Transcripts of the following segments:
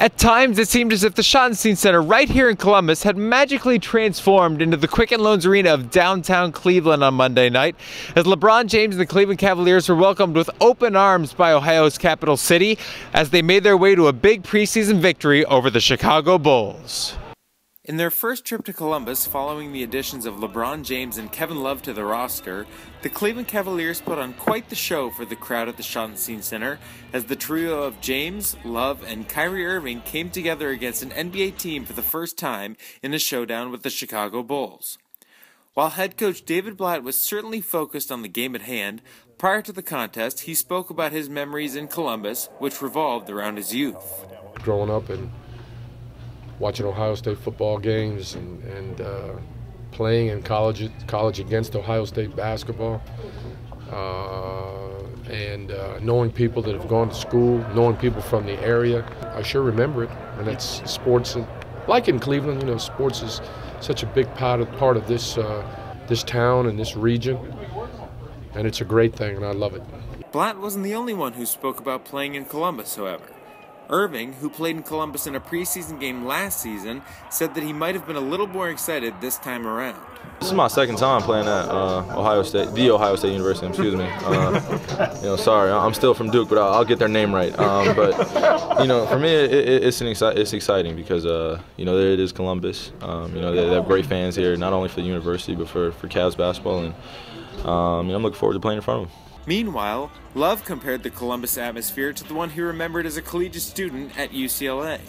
At times, it seemed as if the Schottenstein Center right here in Columbus had magically transformed into the Quicken Loans Arena of downtown Cleveland on Monday night, as LeBron James and the Cleveland Cavaliers were welcomed with open arms by Ohio's capital city as they made their way to a big preseason victory over the Chicago Bulls. In their first trip to Columbus following the additions of LeBron James and Kevin Love to the roster, the Cleveland Cavaliers put on quite the show for the crowd at the Schottenstein Center as the trio of James, Love, and Kyrie Irving came together against an NBA team for the first time in a showdown with the Chicago Bulls. While head coach David Blatt was certainly focused on the game at hand, prior to the contest he spoke about his memories in Columbus, which revolved around his youth. Growing up and watching Ohio State football games and playing in college against Ohio State basketball, and knowing people that have gone to school, knowing people from the area. I sure remember it, and it's sports. Like in Cleveland, you know, sports is such a big part of this this town and this region, and it's a great thing, and I love it. Blatt wasn't the only one who spoke about playing in Columbus, however. Irving, who played in Columbus in a preseason game last season, said that he might have been a little more excited this time around. This is my second time playing at Ohio State University, excuse me. Sorry, I'm still from Duke, but I'll get their name right. But, you know, for me, it's exciting because, you know, there it is Columbus. You know, they have great fans here, not only for the university, but for Cavs basketball, and I'm looking forward to playing in front of them. Meanwhile, Love compared the Columbus atmosphere to the one he remembered as a collegiate student at UCLA.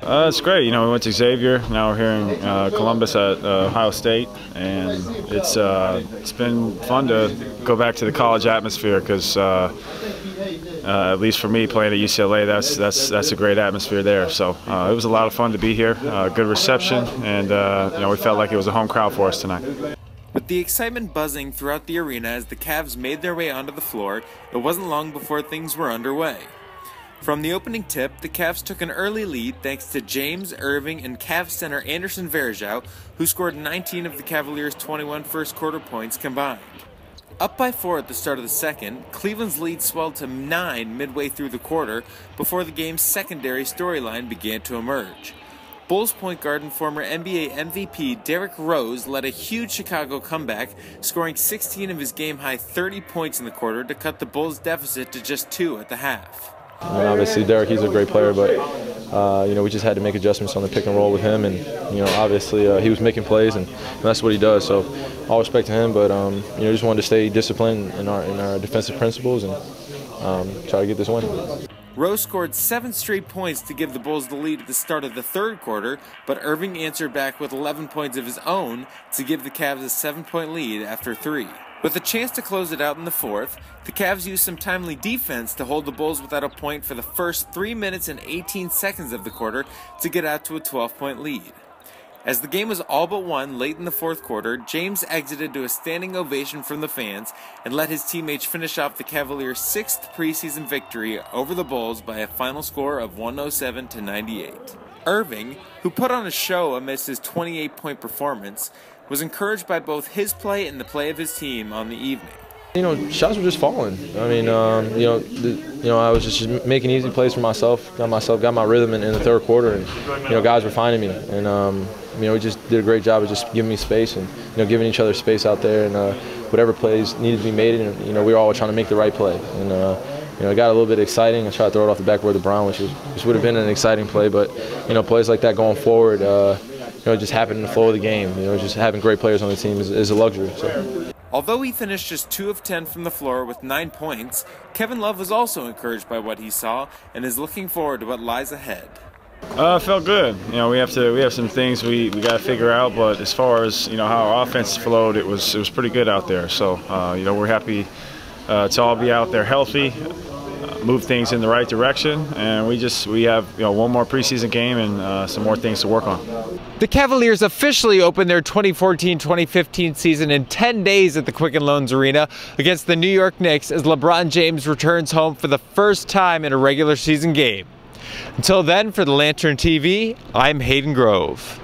It's great. You know, we went to Xavier. Now we're here in Columbus at Ohio State, and it's been fun to go back to the college atmosphere because, at least for me, playing at UCLA, that's a great atmosphere there. So it was a lot of fun to be here. Good reception, and you know, we felt like it was a home crowd for us tonight. With the excitement buzzing throughout the arena as the Cavs made their way onto the floor, it wasn't long before things were underway. From the opening tip, the Cavs took an early lead thanks to James, Irving, and Cavs center Anderson Varejao, who scored 19 of the Cavaliers' 21 first-quarter points combined. Up by 4 at the start of the second, Cleveland's lead swelled to 9 midway through the quarter before the game's secondary storyline began to emerge. Bulls point guard and former NBA MVP Derrick Rose led a huge Chicago comeback, scoring 16 of his game-high 30 points in the quarter to cut the Bulls' deficit to just 2 at the half. I mean, obviously, Derrick, he's a great player, but you know, we just had to make adjustments on the pick and roll with him, and you know, obviously, he was making plays, and that's what he does. So, all respect to him, but you know, just wanted to stay disciplined in our defensive principles and try to get this win. Rose scored 7 straight points to give the Bulls the lead at the start of the third quarter, but Irving answered back with 11 points of his own to give the Cavs a 7-point lead after 3. With a chance to close it out in the fourth, the Cavs used some timely defense to hold the Bulls without a point for the first 3 minutes and 18 seconds of the quarter to get out to a 12-point lead. As the game was all but won late in the fourth quarter, James exited to a standing ovation from the fans and let his teammates finish off the Cavaliers' 6th preseason victory over the Bulls by a final score of 107-98. Irving, who put on a show amidst his 28-point performance, was encouraged by both his play and the play of his team on the evening. You know, shots were just falling. I mean, you know, I was just making easy plays for myself. Got my rhythm in the third quarter, and you know, guys were finding me, and you know, we just did a great job of just giving me space and you know, giving each other space out there, and whatever plays needed to be made, and you know, we were all trying to make the right play, and you know, it got a little bit exciting. I tried to throw it off the backboard to Brown, which would have been an exciting play, but you know, plays like that going forward, you know, just happened in the flow of the game. You know, just having great players on the team is a luxury. So. Although he finished just 2 of 10 from the floor with 9 points, Kevin Love was also encouraged by what he saw and is looking forward to what lies ahead. It felt good. You know, we have some things we got to figure out, but as far as you know how our offense flowed, it was pretty good out there. So you know, we're happy to all be out there healthy, move things in the right direction, and we have you know, one more preseason game and some more things to work on. The Cavaliers officially opened their 2014-2015 season in 10 days at the Quicken Loans Arena against the New York Knicks as LeBron James returns home for the first time in a regular season game. Until then, for the Lantern TV, I'm Hayden Grove.